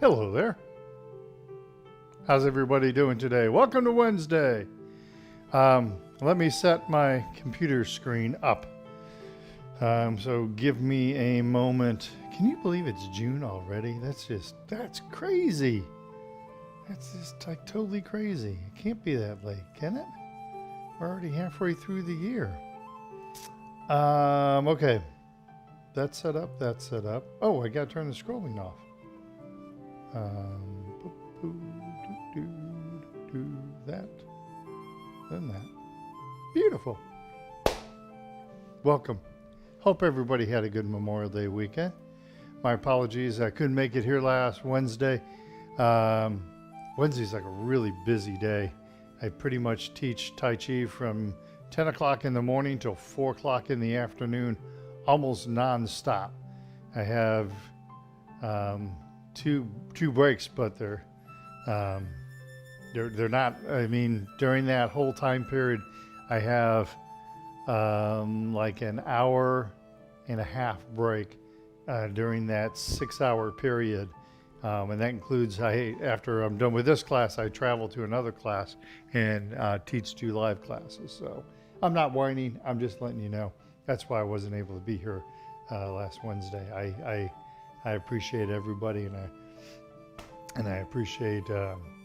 Hello there. How's everybody doing today? Welcome to Wednesday. Let me set my computer screen up. So give me a moment. Can you believe it's June already? That's crazy. That's just like totally crazy. It can't be that late, can it? We're already halfway through the year. Okay. That's set up. Oh, I got to turn the scrolling off. That, then that. Beautiful. Welcome. Hope everybody had a good Memorial Day weekend. My apologies, I couldn't make it here last Wednesday. Wednesday's like a really busy day. I pretty much teach Tai Chi from 10 o'clock in the morning till 4 o'clock in the afternoon, almost non-stop. I have two breaks, but they're not. I mean, during that whole time period, I have like an hour and a half break during that 6-hour period, and that includes after I'm done with this class, I travel to another class and teach 2 live classes. So I'm not whining. I'm just letting you know. That's why I wasn't able to be here last Wednesday. I appreciate everybody, and I appreciate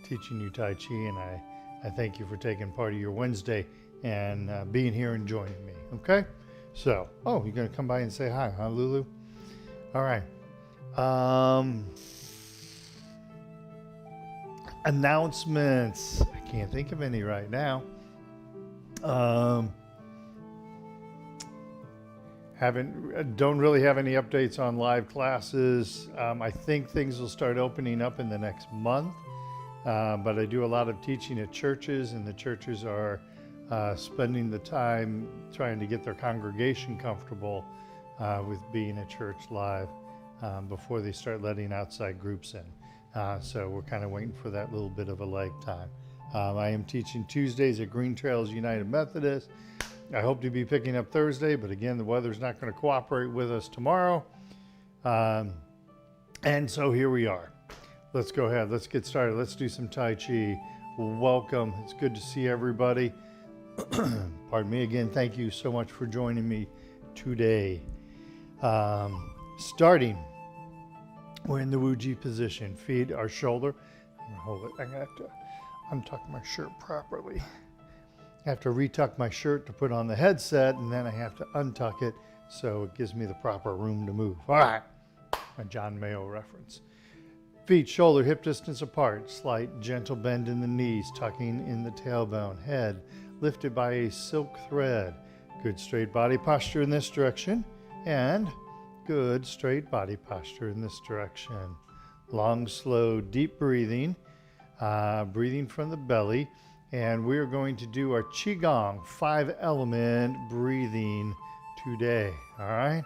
teaching you Tai Chi, and I thank you for taking part of your Wednesday and being here and joining me. Okay, so you're gonna come by and say hi, huh, Lulu? All right. Announcements. I can't think of any right now. Don't really have any updates on live classes. I think things will start opening up in the next month, but I do a lot of teaching at churches, and the churches are spending the time trying to get their congregation comfortable with being at church live before they start letting outside groups in. So we're kind of waiting for that little bit of a lag time. I am teaching Tuesdays at Green Trails United Methodist. I hope to be picking up Thursday, but again, the weather's not going to cooperate with us tomorrow. And so here we are. Let's go ahead. Let's get started. Let's do some Tai Chi. Welcome. It's good to see everybody. Pardon me again. Thank you so much for joining me today. Starting, we're in the Wuji position. Feet are shoulder. I'm going to hold it. I'm going to have to untuck my shirt properly. I have to retuck my shirt to put on the headset, and then I have to untuck it so it gives me the proper room to move. All right, a John Mayo reference. Feet, shoulder, hip distance apart. Slight, gentle bend in the knees, tucking in the tailbone. Head lifted by a silk thread. Good straight body posture in this direction, and good straight body posture in this direction. Long, slow, deep breathing, breathing from the belly. And we are going to do our Qigong 5-element breathing today. All right.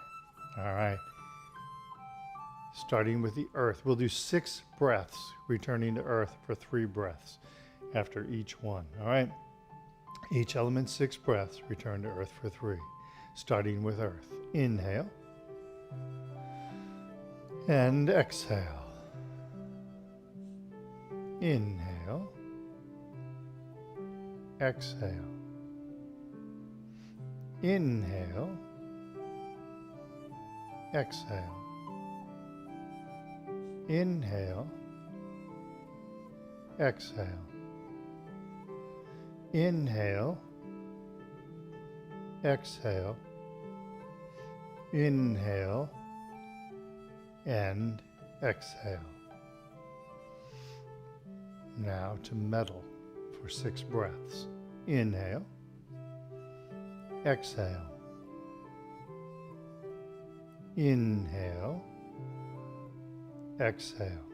Starting with the earth. We'll do 6 breaths, returning to earth for 3 breaths after each one. All right. Each element 6 breaths, return to earth for 3. Starting with earth. Inhale. And exhale. Inhale. Exhale. Inhale. Exhale. Inhale. Exhale. Inhale. Exhale. Inhale. And exhale. Now to medal for 6 breaths. Inhale. Exhale. Inhale. Exhale.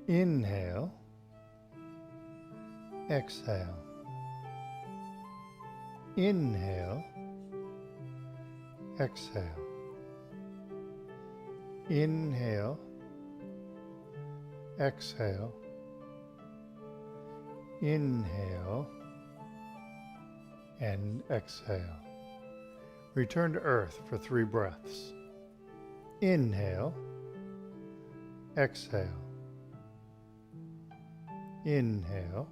Inhale. Exhale. Inhale. Exhale. Inhale. Exhale. Inhale and exhale. Return to earth for 3 breaths. Inhale. exhale. Inhale,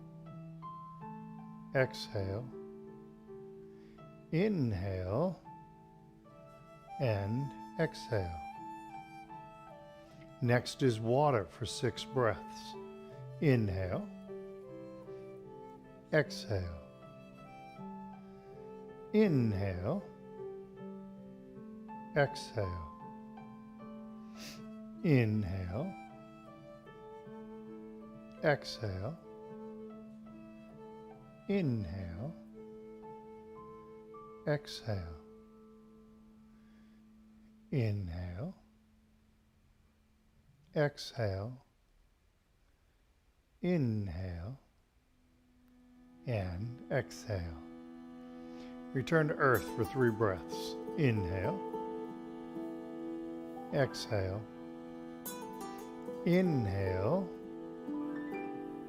exhale, inhale, and exhale. Next is water for 6 breaths. Inhale, exhale, inhale, exhale, inhale, exhale, inhale, exhale, inhale, exhale, inhale, and exhale. Return to earth for 3 breaths. Inhale, exhale, inhale,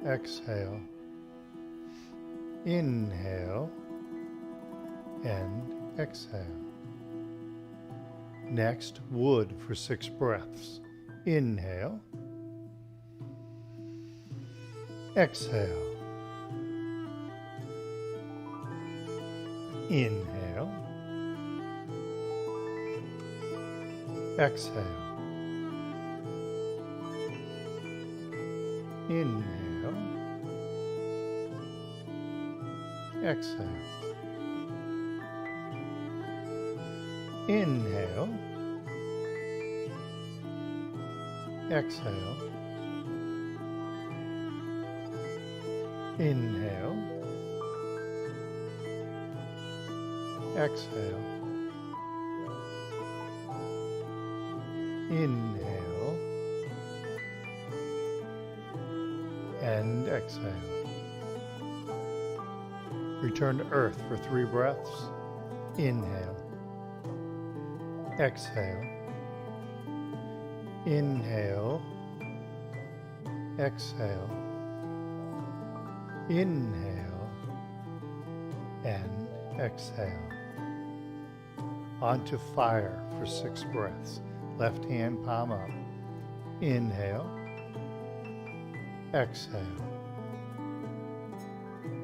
exhale, inhale, and exhale. Next, wood for 6 breaths. Inhale, exhale, inhale, exhale, inhale, exhale, inhale, exhale, inhale, exhale, inhale, and exhale. Return to earth for 3 breaths. Inhale, exhale, inhale, exhale, inhale, and exhale. Onto fire for 6 breaths. Left hand palm up. Inhale, exhale,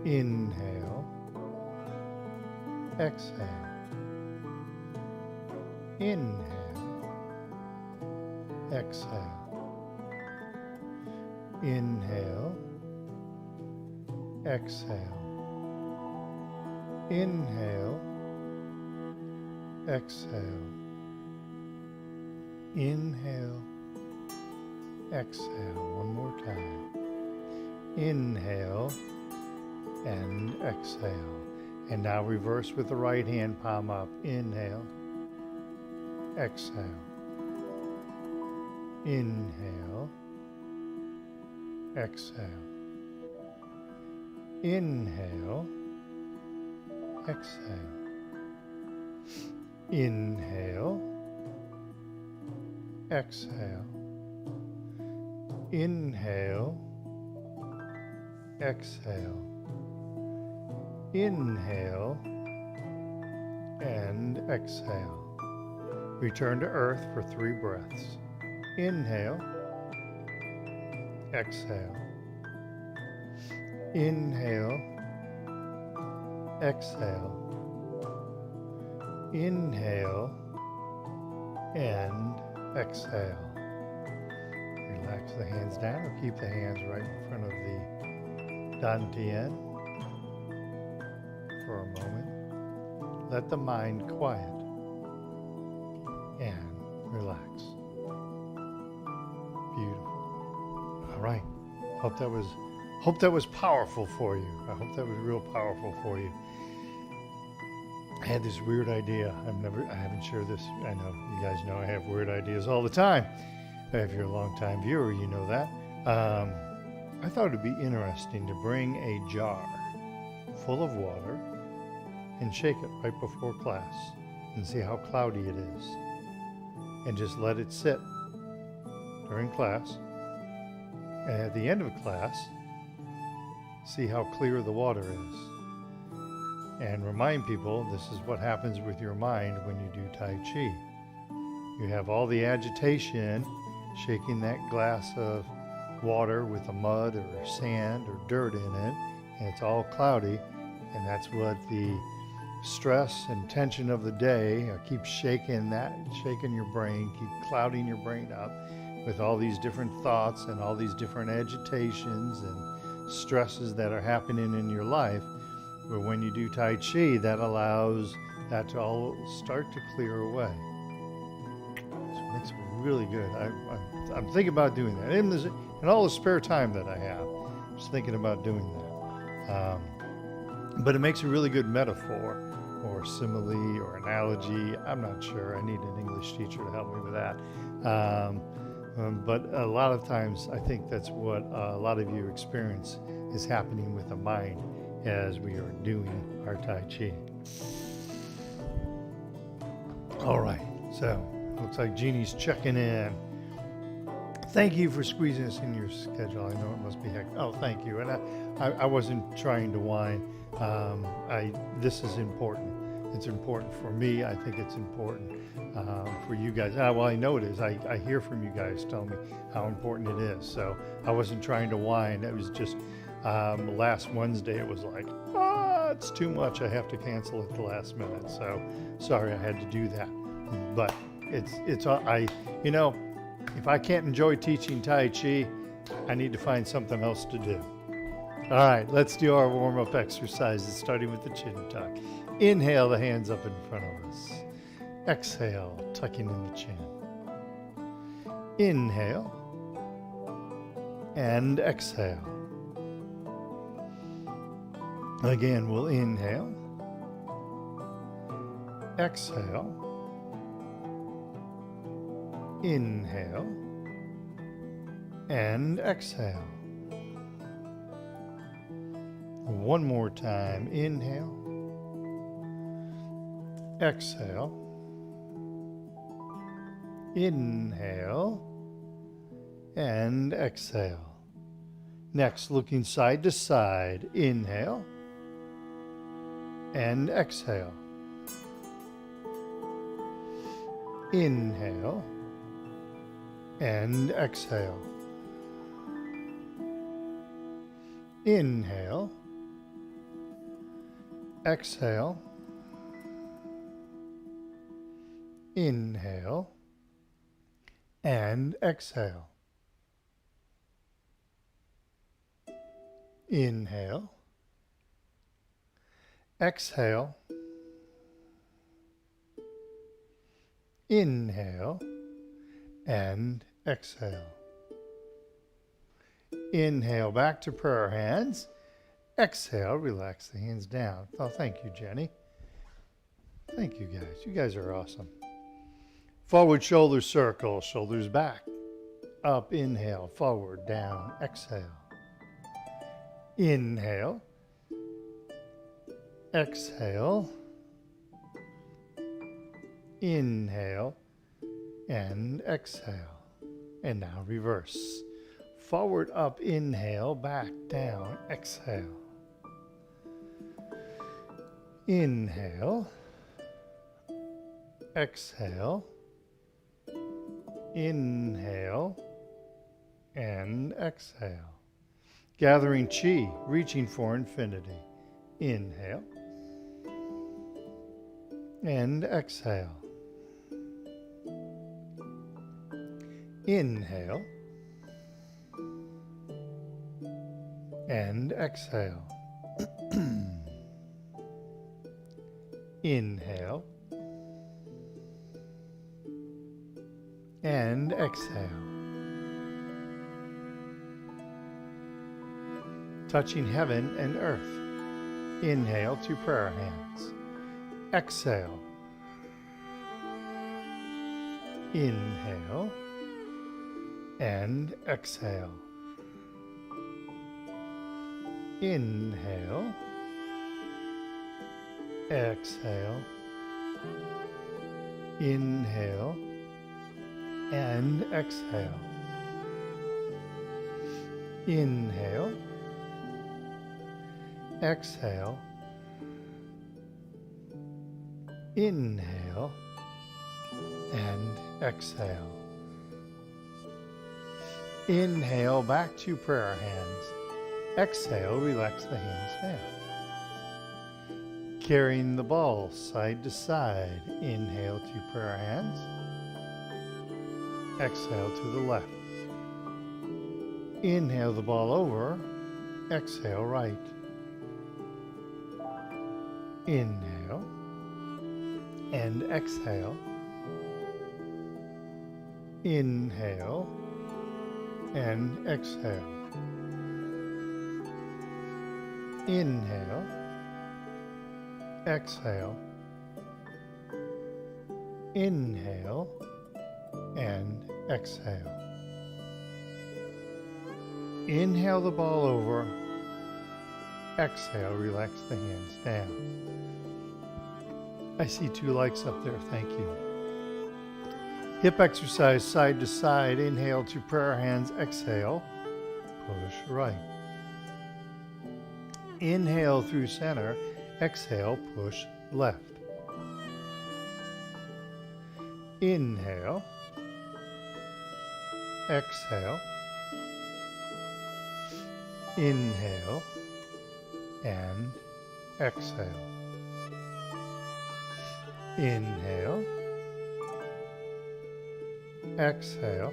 inhale, exhale, inhale, exhale, inhale, exhale, inhale, exhale, inhale, exhale. One more time. Inhale and exhale. And now reverse with the right hand palm up. Inhale, exhale, inhale, exhale, inhale, exhale, inhale, exhale, inhale, exhale, inhale, and exhale. Return to earth for 3 breaths. Inhale, exhale, inhale, exhale, inhale, and exhale. Relax the hands down or keep the hands right in front of the dantian for a moment. Let the mind quiet and relax. Beautiful. All right. Hope that was powerful for you. I hope that was real powerful for you. I had this weird idea. I haven't shared this. I know you guys know I have weird ideas all the time. If you're a long-time viewer, you know that. I thought it'd be interesting to bring a jar full of water and shake it right before class and see how cloudy it is. And just let it sit during class. And at the end of class, see how clear the water is. And remind people this is what happens with your mind when you do Tai Chi. You have all the agitation shaking that glass of water with a mud or sand or dirt in it, and it's all cloudy, and that's what the stress and tension of the day keep shaking your brain, keep clouding your brain up with all these different thoughts and all these different agitations and stresses that are happening in your life. But when you do Tai Chi, that allows that to all start to clear away. So it makes it really good. I'm thinking about doing that. In all the spare time that I have, I'm just thinking about doing that. But it makes a really good metaphor or simile or analogy. I'm not sure. I need an English teacher to help me with that. But a lot of times I think that's what a lot of you experience is happening with the mind as we are doing our Tai Chi. All right, so looks like Jeannie's checking in. Thank you for squeezing us in your schedule. I know it must be hectic. Oh, thank you. And I wasn't trying to whine. This is important. It's important for me. I think it's important for you guys. Well, I know it is. I hear from you guys telling me how important it is. So I wasn't trying to whine. It was just last Wednesday. It was like, it's too much. I have to cancel at the last minute. So sorry, I had to do that. But if I can't enjoy teaching Tai Chi, I need to find something else to do. All right, let's do our warm-up exercises, starting with the chin tuck. Inhale, the hands up in front of us. Exhale, tucking in the chin. Inhale and exhale. Again, we'll inhale, exhale, inhale, and exhale. One more time. Inhale, exhale, inhale, and exhale. Next, looking side to side. Inhale and exhale. Inhale and exhale. Inhale, exhale, inhale, and exhale. Inhale, exhale, inhale, and exhale. Inhale, back to prayer hands. Exhale, relax the hands down. Oh, thank you, Jenny. Thank you, guys. You guys are awesome. Forward shoulder circle, shoulders back. Up, inhale, forward, down, exhale. Inhale, exhale, inhale, and exhale. And now reverse. Forward, up, inhale, back, down, exhale. Inhale, exhale, inhale, and exhale. Gathering chi, reaching for infinity. Inhale, and exhale. Inhale, and exhale. Inhale and exhale. Touching heaven and earth. Inhale to prayer hands. Exhale. Inhale and exhale. Inhale, exhale, inhale, and exhale. Inhale, exhale, inhale, and exhale. Inhale, back to prayer hands. Exhale, relax the hands down. Carrying the ball side to side. Inhale to prayer hands. Exhale to the left. Inhale the ball over. Exhale right. Inhale and exhale. Inhale and exhale. Inhale, exhale. Inhale and exhale. Inhale the ball over. Exhale, relax the hands down. I see 2 likes up there, thank you. Hip exercise side to side. Inhale to prayer hands, exhale, push right. Inhale through center, exhale, push left. Inhale, exhale, inhale, and exhale. Inhale, exhale,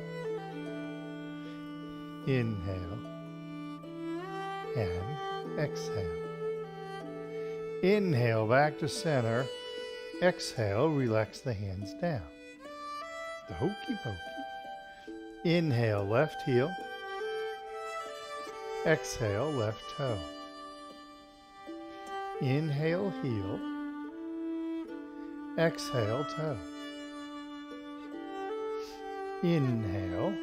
inhale, and exhale. Inhale back to center. Exhale, relax the hands down. The hokey pokey. Inhale, left heel. Exhale, left toe. Inhale, heel. Exhale, toe. Inhale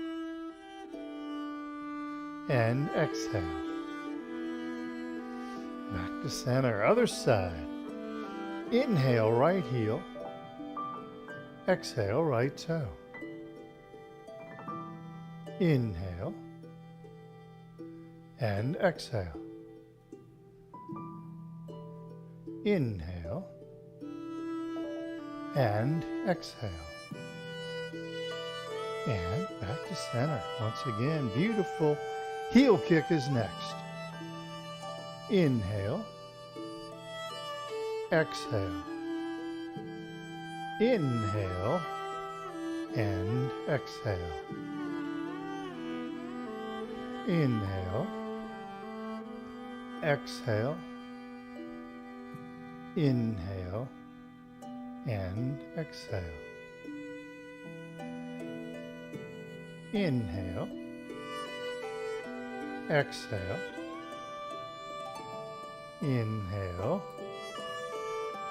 and exhale. Back to center, other side. Inhale, right heel. Exhale, right toe. Inhale and exhale. Inhale and exhale. And back to center. Once again, beautiful. Heel kick is next. Inhale. Exhale. Inhale and exhale. Inhale. Exhale. Inhale and exhale. Inhale, exhale, inhale,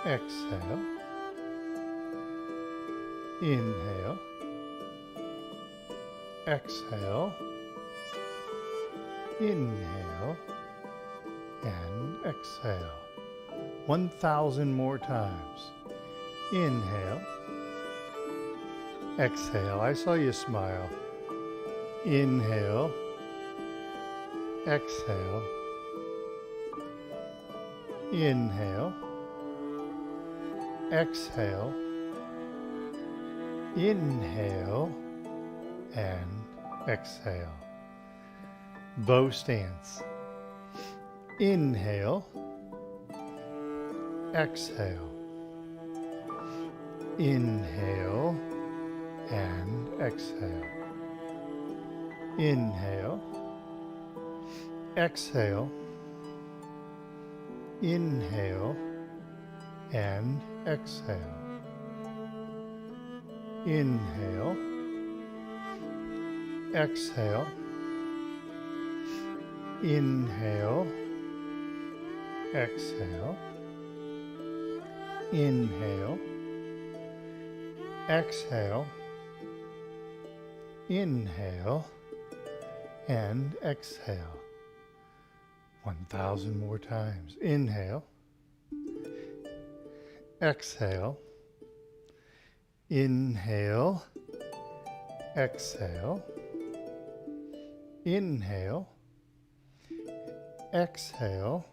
exhale, inhale, exhale, inhale, and exhale. 1,000 more times. Inhale, exhale. I saw you smile. Inhale, exhale, inhale, exhale, inhale, and exhale. Bow stance. Inhale, exhale, inhale, and exhale. Inhale, exhale, inhale, and exhale. Inhale, exhale, inhale, exhale, inhale, exhale, inhale, and exhale. 1,000 more times. Inhale, exhale, inhale, exhale, inhale, exhale,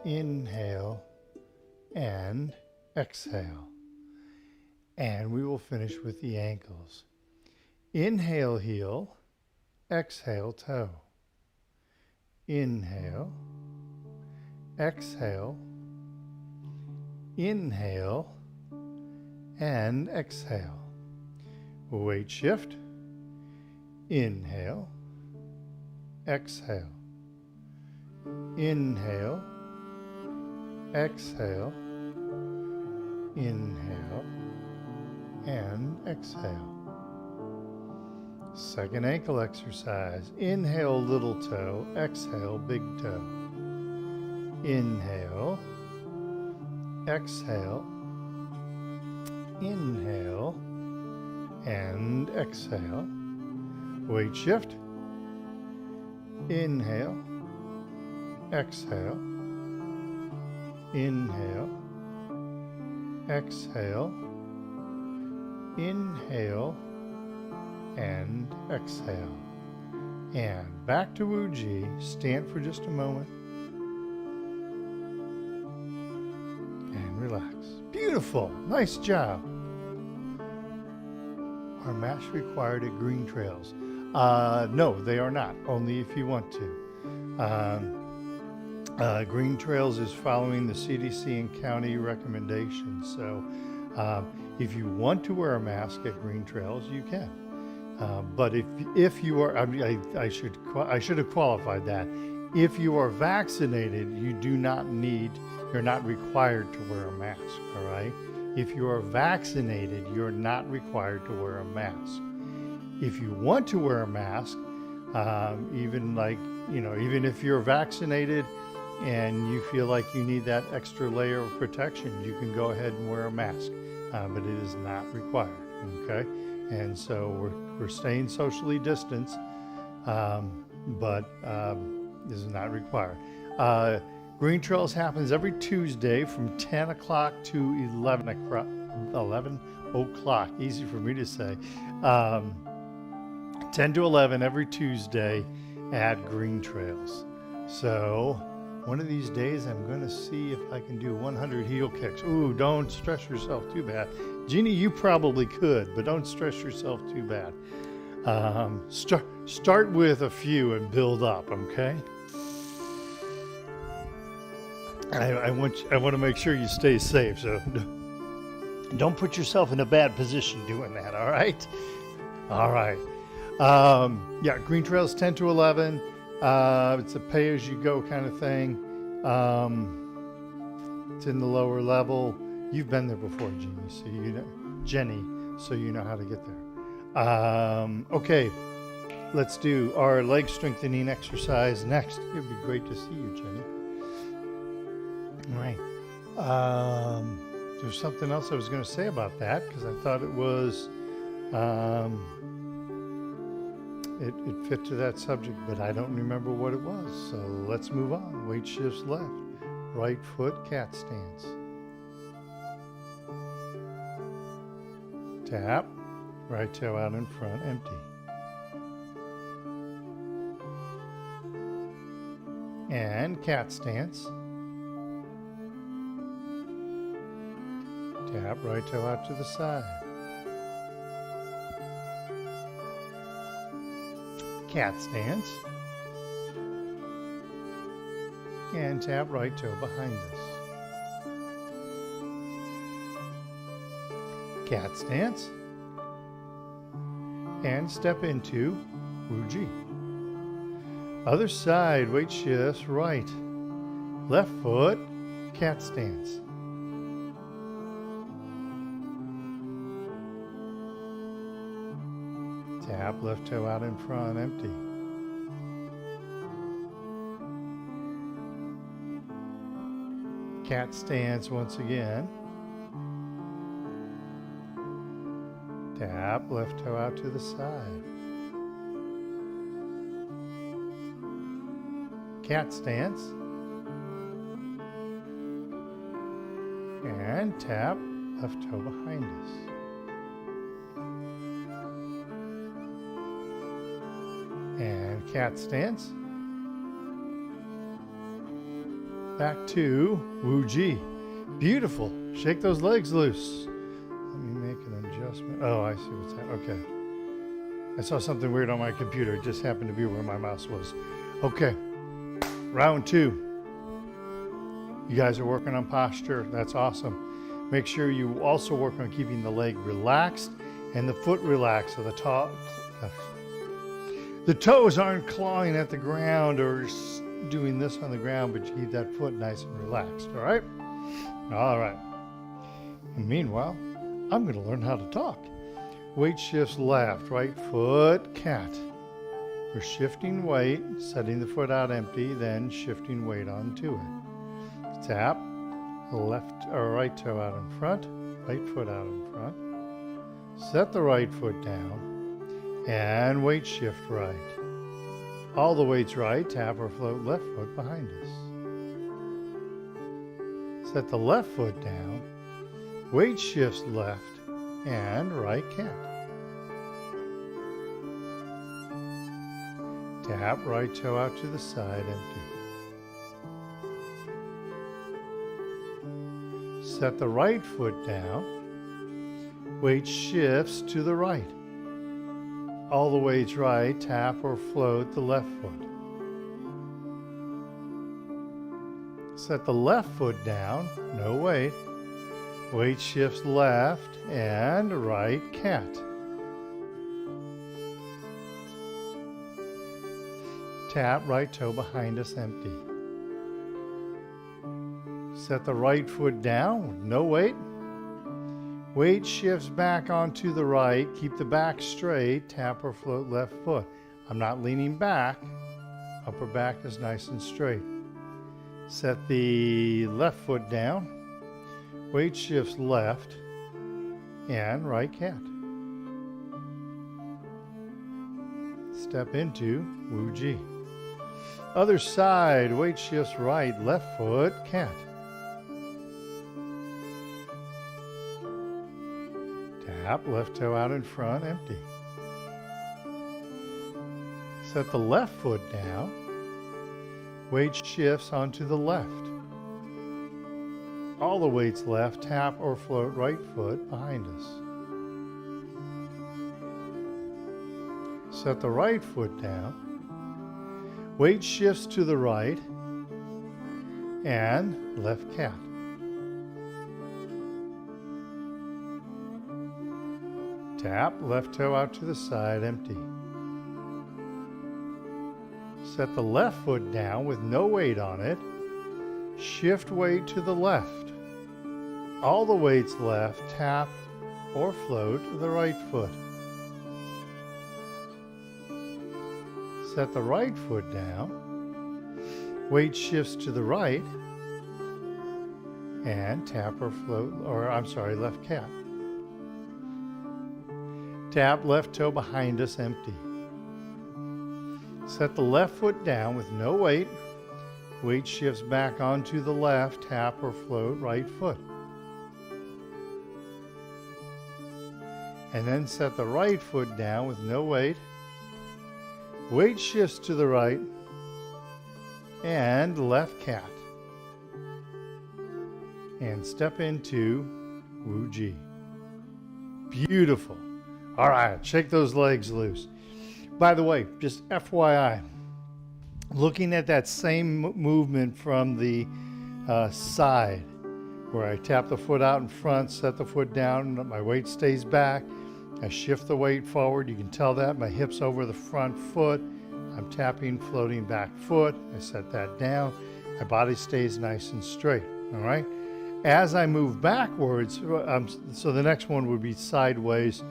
inhale, and exhale. And we will finish with the ankles. Inhale, heel. exhale, toe. Inhale, exhale, inhale, and exhale. Weight shift. Inhale, exhale, inhale, exhale, inhale, and exhale. Second ankle exercise. Inhale, little toe, exhale, big toe. Inhale, exhale, inhale, and exhale. Weight shift. Inhale, exhale, inhale, exhale, inhale, and exhale. And back to Wu-Ji. Stand for just a moment. And relax. Beautiful. Nice job. Are masks required at green trails? No, they are not. Only if you want to. Green Trails is following the CDC and county recommendations. So if you want to wear a mask at Green Trails, you can. But if you are, I should have qualified that. If you are vaccinated, you're not required to wear a mask, all right? If you are vaccinated, you're not required to wear a mask. If you want to wear a mask, even if you're vaccinated and you feel like you need that extra layer of protection, you can go ahead and wear a mask, but it is not required, okay? And so we're staying socially distanced, but this is not required. Green Trails happens every Tuesday from 10 o'clock to 11 o'clock. Easy for me to say. 10 to 11 every Tuesday at Green Trails. So one of these days I'm going to see if I can do 100 heel kicks. Ooh, don't stress yourself too bad. Jeannie, you probably could, but don't stress yourself too bad. Start with a few and build up, okay? I want to make sure you stay safe, so don't put yourself in a bad position doing that, all right? All right. Green Trails 10 to 11. It's a pay-as-you-go kind of thing. It's in the lower level. You've been there before, Jenny, so you know how to get there. Okay, let's do our leg strengthening exercise next. It'd be great to see you, Jenny. All right. There's something else I was going to say about that because I thought it was it fit to that subject, but I don't remember what it was. So let's move on. Weight shifts left. Right foot cat stance. Tap. Right toe out in front, empty. And cat stance. Tap, right toe out to the side. Cat stance. And tap, right toe behind us. Cat stance. And step into Wu-Ji. Other side, weight shifts, right. Left foot, cat stance. Tap, left toe out in front, empty. Cat stance once again. Tap, left toe out to the side. Cat stance. And tap, left toe behind us. And cat stance. Back to Wu-Ji. Beautiful. Shake those legs loose. Let me make an adjustment. Oh, I see what's happening. Okay. I saw something weird on my computer. It just happened to be where my mouse was. Okay, round 2. You guys are working on posture. That's awesome. Make sure you also work on keeping the leg relaxed and the foot relaxed, so the toes aren't clawing at the ground or doing this on the ground, but you keep that foot nice and relaxed, all right? All right. And meanwhile, I'm going to learn how to talk. Weight shifts left, right foot, cat. We're shifting weight, setting the foot out empty, then shifting weight onto it. Tap, left or right toe out in front, right foot out in front. Set the right foot down and weight shift right. All the weight's right, tap or float left foot behind us. Set the left foot down, weight shifts left and right cat. Tap, right toe out to the side, empty. Set the right foot down, weight shifts to the right. All the weight's right, tap or float the left foot. Set the left foot down, no weight. Weight shifts left and right cat. Tap, right toe behind us, empty. Set the right foot down with no weight. Weight shifts back onto the right. Keep the back straight. Tap or float left foot. I'm not leaning back. Upper back is nice and straight. Set the left foot down. Weight shifts left and right cat. Step into Wu Ji. Other side, weight shifts right, left foot, cat. Tap, left toe out in front, empty. Set the left foot down. Weight shifts onto the left. All the weight's left, tap or float right foot behind us. Set the right foot down. Weight shifts to the right and left cat. Tap, left toe out to the side, empty. Set the left foot down with no weight on it. Shift weight to the left. All the weight's left, tap or float the right foot. Set the right foot down. Weight shifts to the right and tap or float, left cat. Tap, left toe behind us, empty. Set the left foot down with no weight. Weight shifts back onto the left, tap or float right foot. And then set the right foot down with no weight. Weight shifts to the right and left cat. And step into Wu Ji. Beautiful. All right, shake those legs loose. By the way, just FYI, looking at that same movement from the side, where I tap the foot out in front, set the foot down, my weight stays back, I shift the weight forward, you can tell that, my hips over the front foot, I'm tapping, floating back foot, I set that down, my body stays nice and straight, all right? As I move backwards, so the next one would be sideways.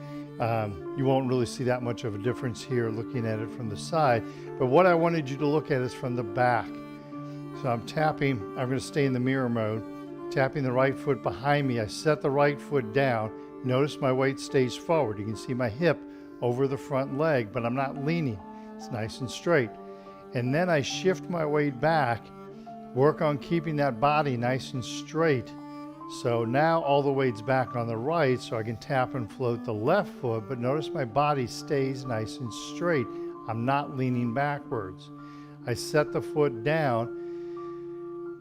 You won't really see that much of a difference here looking at it from the side, but what I wanted you to look at is from the back. So I'm tapping, I'm going to stay in the mirror mode, tapping the right foot behind me. I set the right foot down. Notice my weight stays forward. You can see my hip over the front leg, but I'm not leaning. It's nice and straight. And then I shift my weight back, work on keeping that body nice and straight. So now all the weight's back on the right, so I can tap and float the left foot, but notice my body stays nice and straight. I'm not leaning backwards. I set the foot down,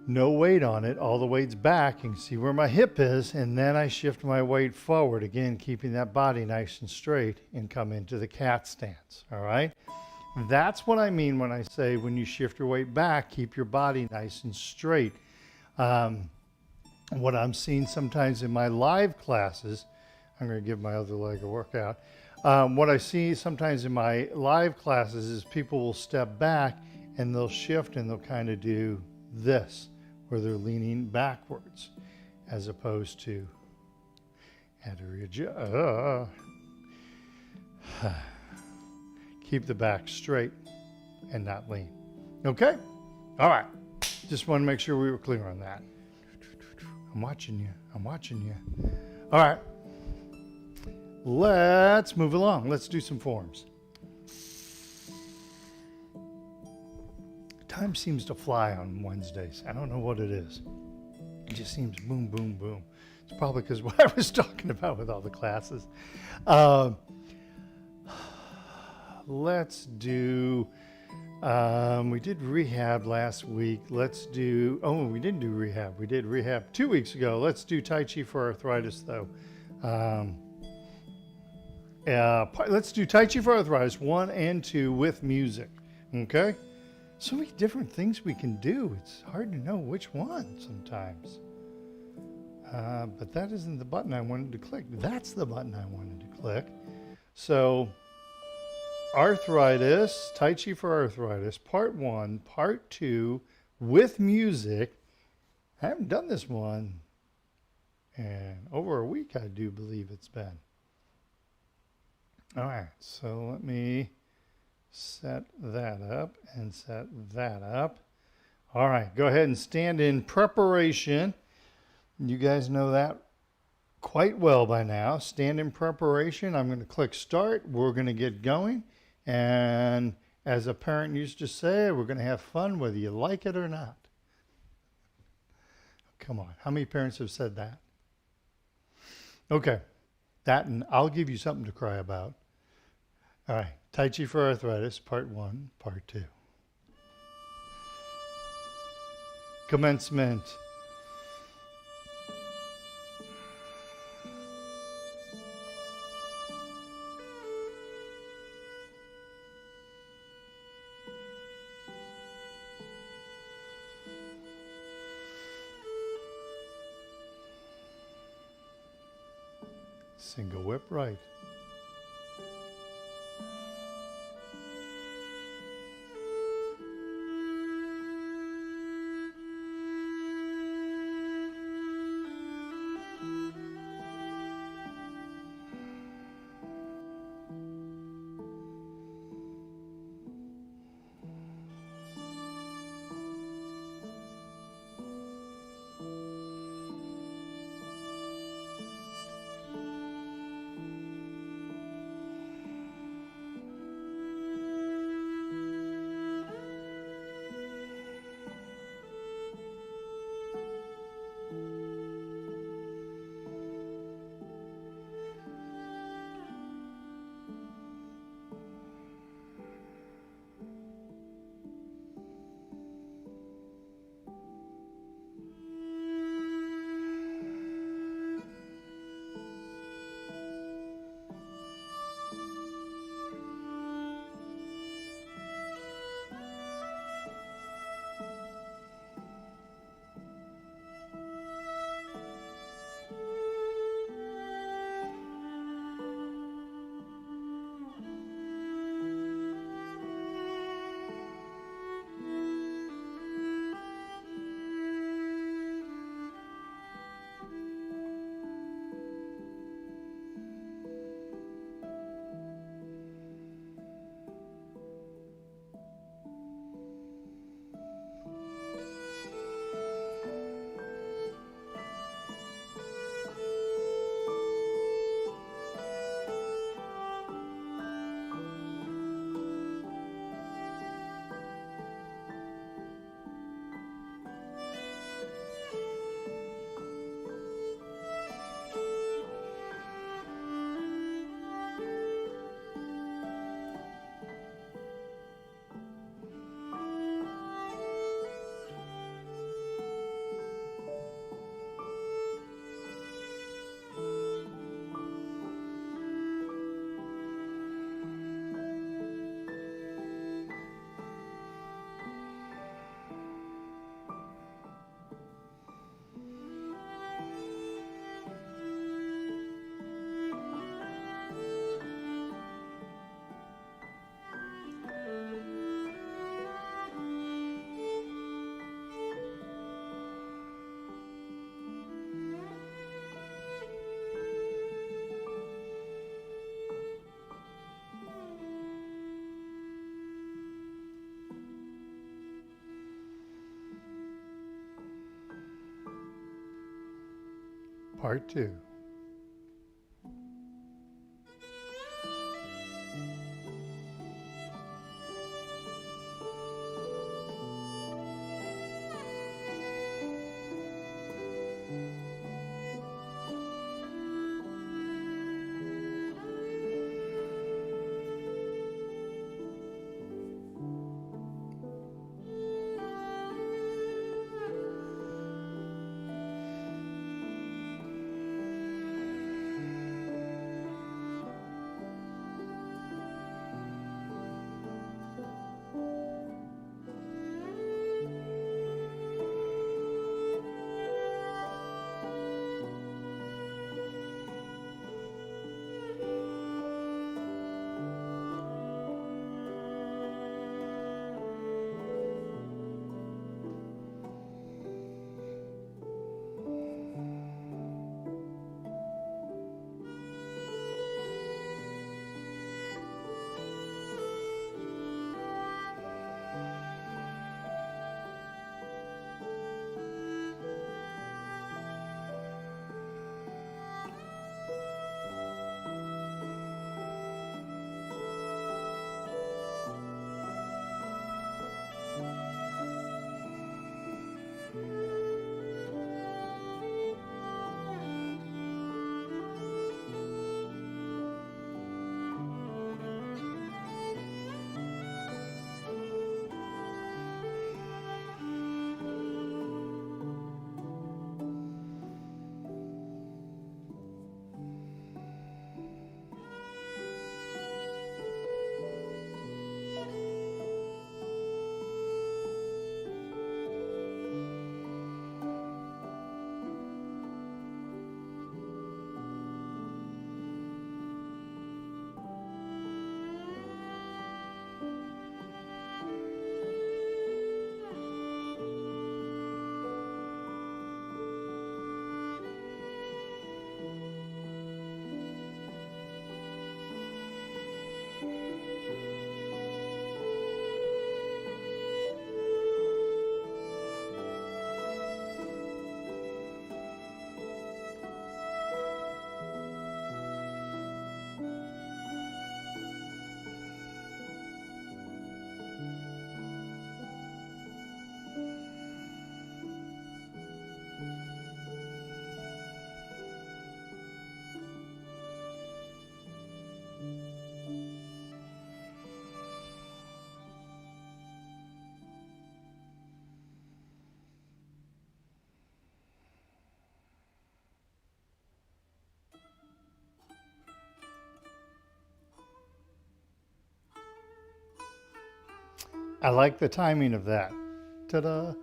no weight on it. All the weight's back. You can see where my hip is. And then I shift my weight forward, again, keeping that body nice and straight, and come into the cat stance. All right. That's what I mean when I say when you shift your weight back, keep your body nice and straight. What I'm seeing sometimes in my live classes, I'm going to give my other leg a workout. What I see sometimes in my live classes is people will step back and they'll shift and they'll kind of do this, where they're leaning backwards, as opposed to, keep the back straight and not lean. Okay? All right. Just want to make sure we were clear on that. I'm watching you. I'm watching you. All right. Let's move along. Let's do some forms. Time seems to fly on Wednesdays. I don't know what it is. It just seems boom, boom, boom. It's probably because what I was talking about with all the classes. Let's do, we did rehab last week. Let's do, oh, we didn't do rehab. We did rehab 2 weeks ago. Let's do Tai Chi for arthritis, though. Let's do Tai Chi for arthritis 1 and 2 with music. Okay? So many different things we can do. It's hard to know which one sometimes. But that isn't the button I wanted to click. That's the button I wanted to click. So, arthritis, Tai Chi for arthritis, part 1, part 2, with music. I haven't done this one in over a week, I do believe it's been. All right, so let me set that up and set that up. All right, go ahead and stand in preparation. You guys know that quite well by now. Stand in preparation. I'm going to click start. We're going to get going. And as a parent used to say, we're going to have fun whether you like it or not. Come on. How many parents have said that? Okay. That, and I'll give you something to cry about. All right. Tai Chi for arthritis, part 1, part 2. Commencement. Single whip right. Part 2. I like the timing of that. Ta-da!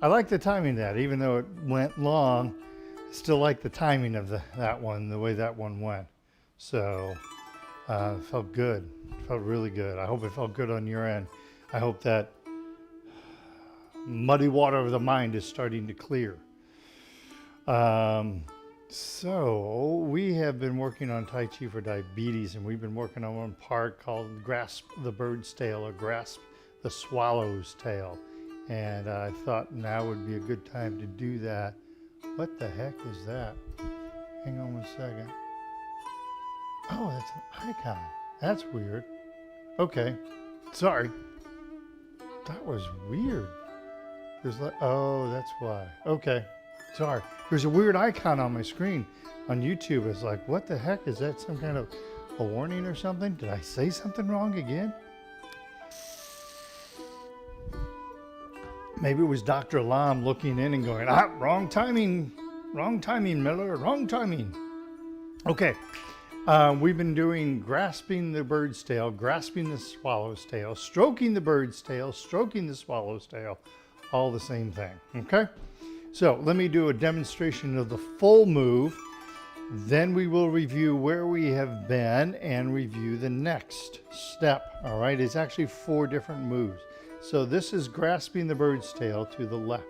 I like the timing of that, even though it went long. I still like the timing of that one, the way that one went. So it felt good. It felt really good. I hope it felt good on your end. I hope that muddy water of the mind is starting to clear. So we have been working on Tai Chi for diabetes, and we've been working on one part called Grasp the Bird's Tail, or Grasp the Swallow's Tail. And I thought now would be a good time to do that. What the heck is that? Hang on 1 second. Oh, that's an icon. That's weird. Okay, sorry. That was weird. There's like, oh, that's why. Okay, sorry. There's a weird icon on my screen on YouTube. It's like, what the heck? Is that some kind of a warning or something? Did I say something wrong again? Maybe it was Dr. Lam looking in and going, wrong timing, Miller, wrong timing. Okay, we've been doing grasping the bird's tail, grasping the swallow's tail, stroking the bird's tail, stroking the swallow's tail, all the same thing, okay? So let me do a demonstration of the full move. Then we will review where we have been and review the next step, all right? It's actually 4 different moves. So this is grasping the bird's tail to the left.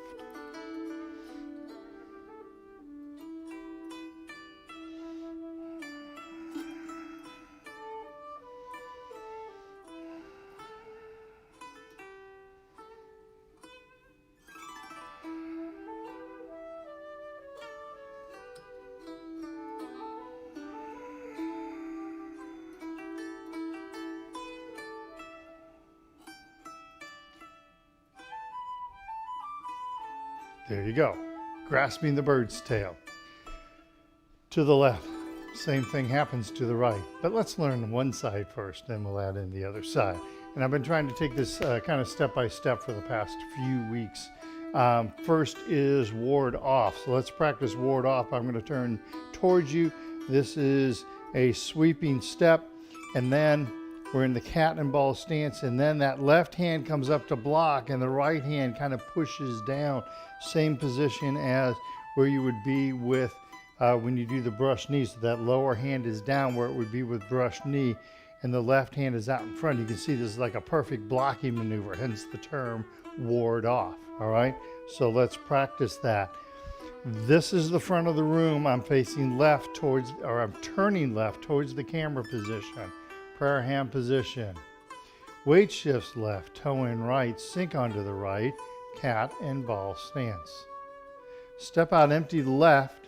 There you go. Grasping the bird's tail. To the left. Same thing happens to the right. But let's learn one side first, then we'll add in the other side. And I've been trying to take this kind of step by step for the past few weeks. First is ward off. So let's practice ward off. I'm going to turn towards you. This is a sweeping step. And then we're in the cat and ball stance. And then that left hand comes up to block and the right hand kind of pushes down. Same position as where you would be with when you do the brush knee. So that lower hand is down where it would be with brush knee. And the left hand is out in front. You can see this is like a perfect blocking maneuver, hence the term ward off. All right, so let's practice that. This is the front of the room. I'm facing left towards, or I'm turning left towards the camera position, prayer hand position. Weight shifts left, toe in right, sink onto the right, cat and ball stance. Step out empty left,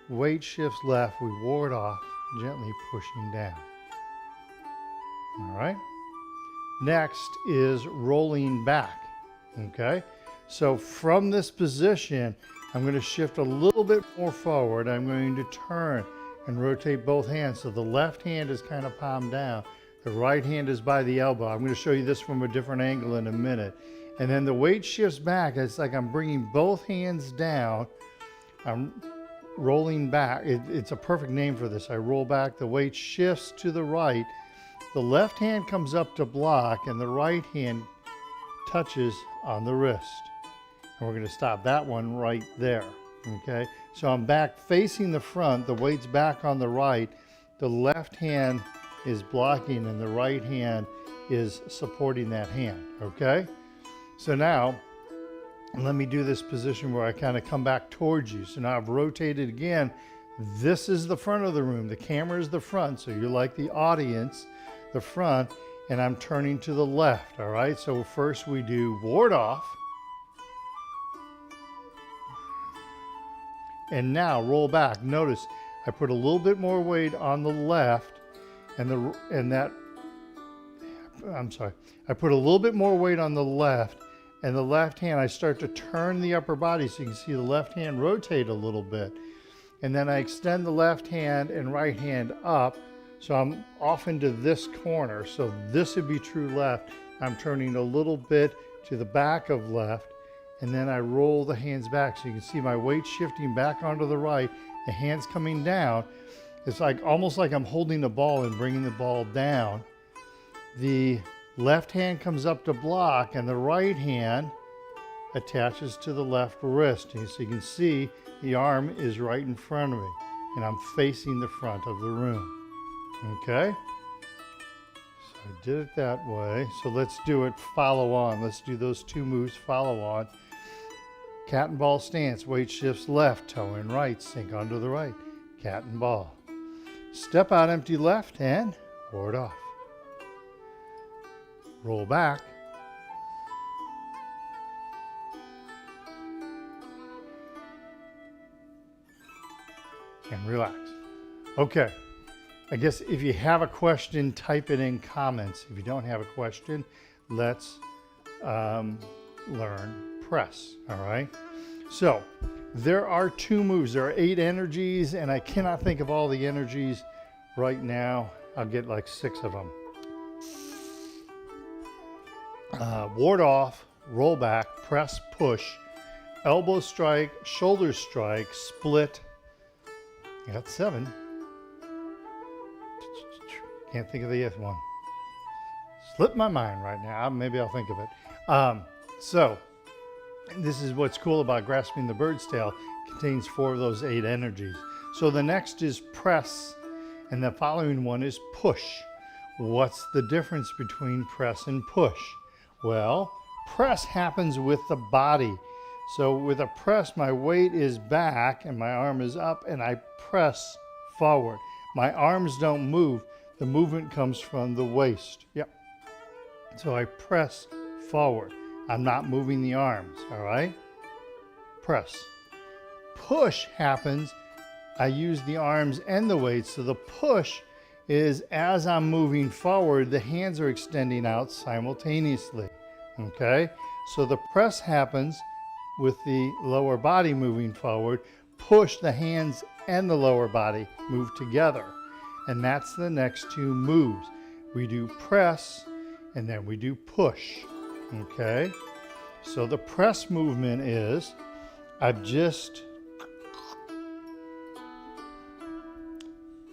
weight shifts left, we ward off, gently pushing down. All right. Next is rolling back. Okay. So from this position, I'm going to shift a little bit more forward. I'm going to turn and rotate both hands. So the left hand is kind of palm down. The right hand is by the elbow. I'm going to show you this from a different angle in a minute. And then the weight shifts back. It's like I'm bringing both hands down. I'm rolling back. It's a perfect name for this. I roll back. The weight shifts to the right. The left hand comes up to block and the right hand touches on the wrist. And we're going to stop that one right there. Okay, so I'm back facing the front, the weight's back on the right, the left hand is blocking and the right hand is supporting that hand. Okay, so now let me do this position where I kind of come back towards you. So now I've rotated again. This is the front of the room, the camera is the front, so you're like the audience, the front, and I'm turning to the left. All right, so first we do ward off, and now roll back. Notice I put a little bit more weight on the left, I put a little bit more weight on the left, and the left hand I start to turn the upper body so you can see the left hand rotate a little bit, and then I extend the left hand and right hand up. So I'm off into this corner. So this would be true left. I'm turning a little bit to the back of left, and then I roll the hands back. So you can see my weight shifting back onto the right, the hands coming down. It's like almost like I'm holding the ball and bringing the ball down. The left hand comes up to block and the right hand attaches to the left wrist. And so you can see the arm is right in front of me and I'm facing the front of the room. Okay, so I did it that way. So let's do it follow on. Let's do those two moves follow on. Cat and ball stance, weight shifts left, toe in right, sink onto the right, cat and ball. Step out empty left and ward off. Roll back. And relax. Okay. I guess if you have a question, type it in comments. If you don't have a question, let's learn press, all right? So there are two moves. There are 8 energies, and I cannot think of all the energies right now. I'll get like 6 of them. Ward off, roll back, press, push, elbow strike, shoulder strike, split. I got 7. Can't think of the 8th one. Slipped my mind right now. Maybe I'll think of it. So this is what's cool about grasping the bird's tail. It contains 4 of those 8 energies. So the next is press, and the following one is push. What's the difference between press and push? Well, press happens with the body. So with a press, my weight is back and my arm is up and I press forward. My arms don't move. The movement comes from the waist. Yep. So I press forward. I'm not moving the arms, all right? Press. Push happens. I use the arms and the weight. So the push is as I'm moving forward, the hands are extending out simultaneously, okay? So the press happens, with the lower body moving forward, push the hands and the lower body move together. And that's the next two moves. We do press and then we do push. Okay? So the press movement is,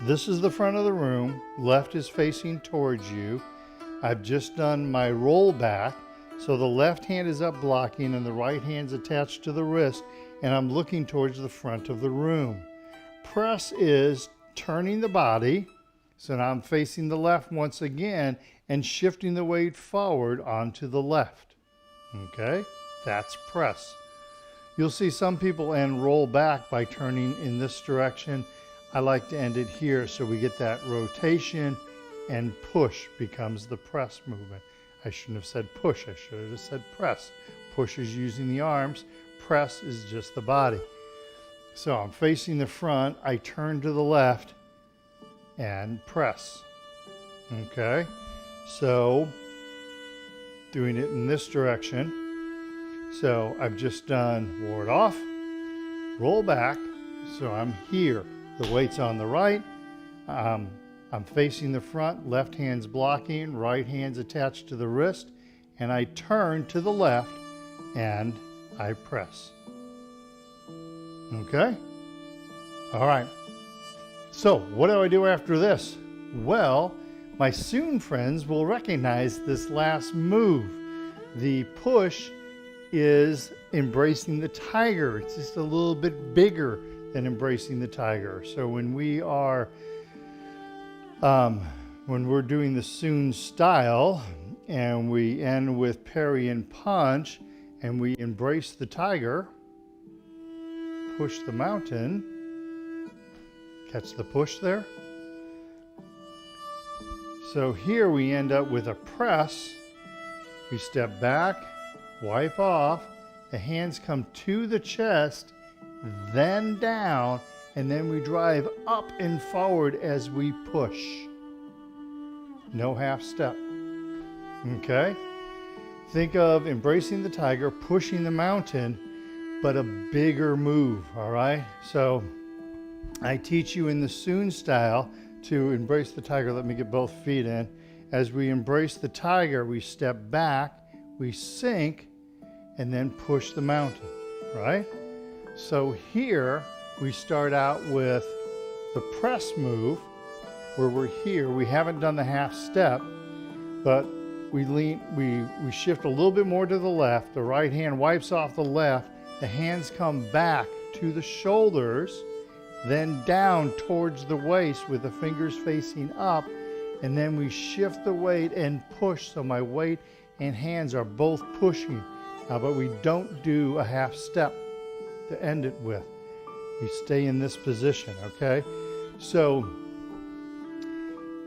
this is the front of the room, left is facing towards you. I've just done my roll back, so the left hand is up blocking and the right hand's attached to the wrist, and I'm looking towards the front of the room. Press is turning the body, so now I'm facing the left once again and shifting the weight forward onto the left. Okay, that's press. You'll see some people end roll back by turning in this direction. I like to end it here so we get that rotation, and push becomes the press movement. I shouldn't have said push, I should have said press. Push is using the arms, press is just the body. So I'm facing the front, I turn to the left and press. Okay, so doing it in this direction. So I've just done ward off, roll back, so I'm here. The weight's on the right, I'm facing the front, left hand's blocking, right hand's attached to the wrist, and I turn to the left and I press. Okay? All right. So what do I do after this? Well, my Soon friends will recognize this last move. The push is embracing the tiger. It's just a little bit bigger than embracing the tiger. So when we are when we're doing the Soon style and we end with parry and punch and we embrace the tiger, push the mountain, catch the push there. So here we end up with a press. We step back, wipe off, the hands come to the chest, then down, and then we drive up and forward as we push. No half step. Okay? Think of embracing the tiger, pushing the mountain, but a bigger move, all right? So I teach you in the Soon style to embrace the tiger. Let me get both feet in. As we embrace the tiger, we step back, we sink, and then push the mountain, right? So here we start out with the press move, where we're here. We haven't done the half step, but we shift a little bit more to the left. The right hand wipes off the left. The hands come back to the shoulders, then down towards the waist with the fingers facing up, and then we shift the weight and push. So my weight and hands are both pushing. But we don't do a half step to end it with. We stay in this position, okay? So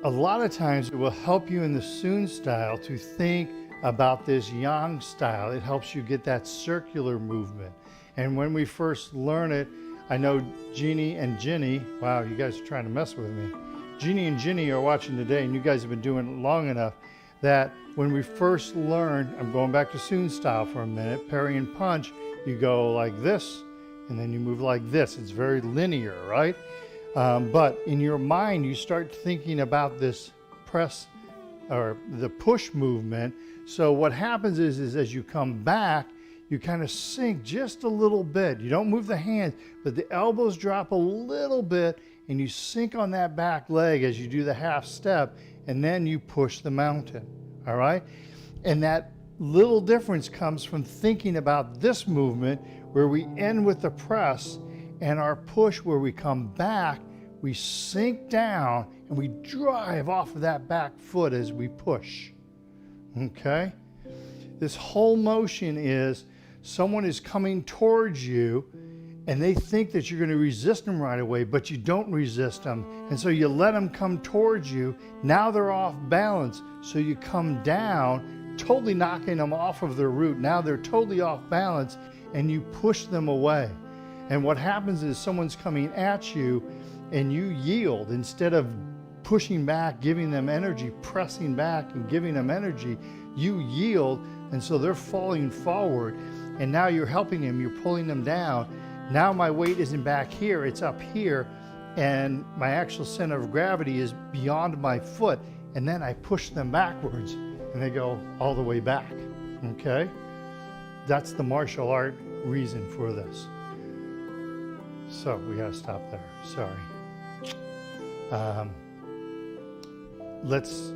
a lot of times it will help you in the Soon style to think about this Yang style. It helps you get that circular movement. And when we first learn it, I know Jeannie and Ginny, wow, you guys are trying to mess with me. Jeannie and Ginny are watching today, and you guys have been doing it long enough that when we first learned, I'm going back to Soon style for a minute, parry and punch, you go like this, and then you move like this. It's very linear, right? But in your mind, you start thinking about this press or the push movement. So what happens is as you come back, you kind of sink just a little bit. You don't move the hands, but the elbows drop a little bit, and you sink on that back leg as you do the half step, and then you push the mountain, all right? And that little difference comes from thinking about this movement where we end with the press, and our push where we come back, we sink down and we drive off of that back foot as we push. Okay? This whole motion is someone is coming towards you and they think that you're going to resist them right away, but you don't resist them. And so you let them come towards you. Now they're off balance. So you come down, totally knocking them off of their route. Now they're totally off balance and you push them away. And what happens is someone's coming at you and you yield. Instead of pushing back, giving them energy, pressing back and giving them energy, you yield, and so they're falling forward. and now you're helping them, you're pulling them down. Now my weight isn't back here, it's up here, and my actual center of gravity is beyond my foot, and then I push them backwards, and they go all the way back, okay? That's the martial art reason for this. So we gotta stop there, sorry. Let's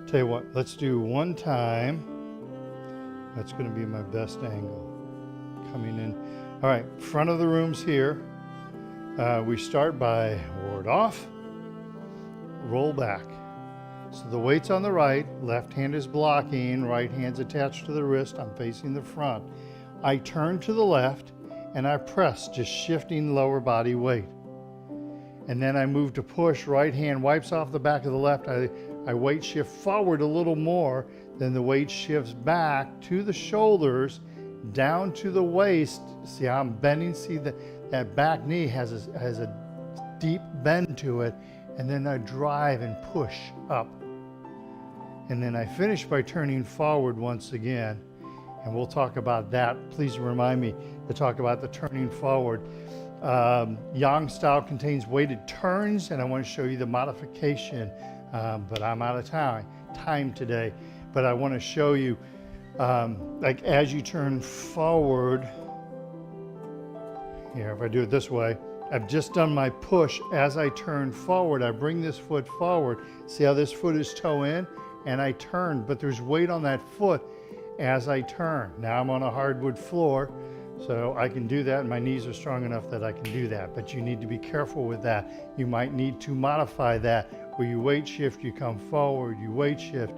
tell you what, let's do one time. That's gonna be my best angle. Coming in. All right, front of the room's here. We start by ward off, roll back. So the weight's on the right, left hand is blocking, right hand's attached to the wrist, I'm facing the front. I turn to the left and I press, just shifting lower body weight. And then I move to push, right hand wipes off the back of the left, I weight shift forward a little more, then the weight shifts back to the shoulders, down to the waist. See how I'm bending? See that back knee has a deep bend to it, and then I drive and push up. And then I finish by turning forward once again, and we'll talk about that. Please remind me to talk about the turning forward. Yang style contains weighted turns, and I want to show you the modification, but I'm out of time today. But I want to show you, like as you turn forward, here, if I do it this way, I've just done my push. As I turn forward, I bring this foot forward. See how this foot is toe in? And I turn, but there's weight on that foot as I turn. Now I'm on a hardwood floor, so I can do that, and my knees are strong enough that I can do that, but you need to be careful with that. You might need to modify that, where you weight shift, you come forward, you weight shift,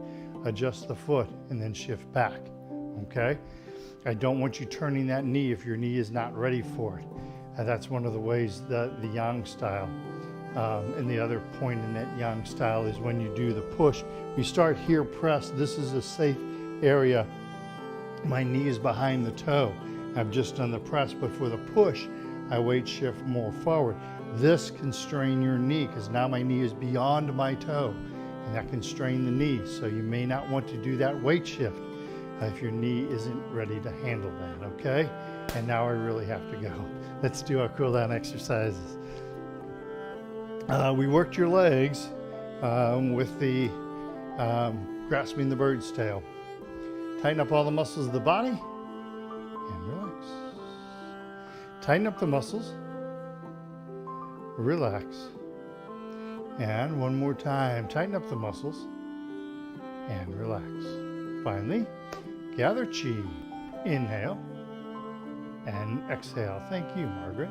adjust the foot, and then shift back, okay? I don't want you turning that knee if your knee is not ready for it. That's one of the ways that the Yang style. And the other point in that Yang style is when you do the push, you start here pressed. This is a safe area. My knee is behind the toe. I've just done the press, but for the push, I weight shift more forward. This can strain your knee because now my knee is beyond my toe, and that can strain the knee. So you may not want to do that weight shift if your knee isn't ready to handle that, okay? And now I really have to go. Let's do our cool down exercises. We worked your legs with the grasping the bird's tail. Tighten up all the muscles of the body and relax. Tighten up the muscles, relax. And one more time, tighten up the muscles and relax. Finally, gather chi. Inhale and exhale. Thank you, Margaret.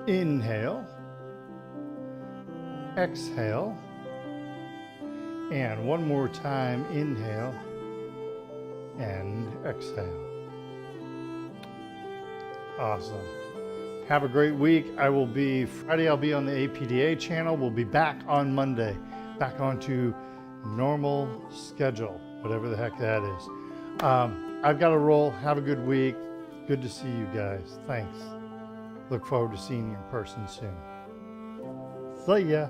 Inhale, exhale, and one more time, inhale and exhale. Awesome. Have a great week. Friday I'll be on the APDA channel. We'll be back on Monday, back onto normal schedule, whatever the heck that is. I've got to roll. Have a good week. Good to see you guys. Thanks. Look forward to seeing you in person soon. See ya.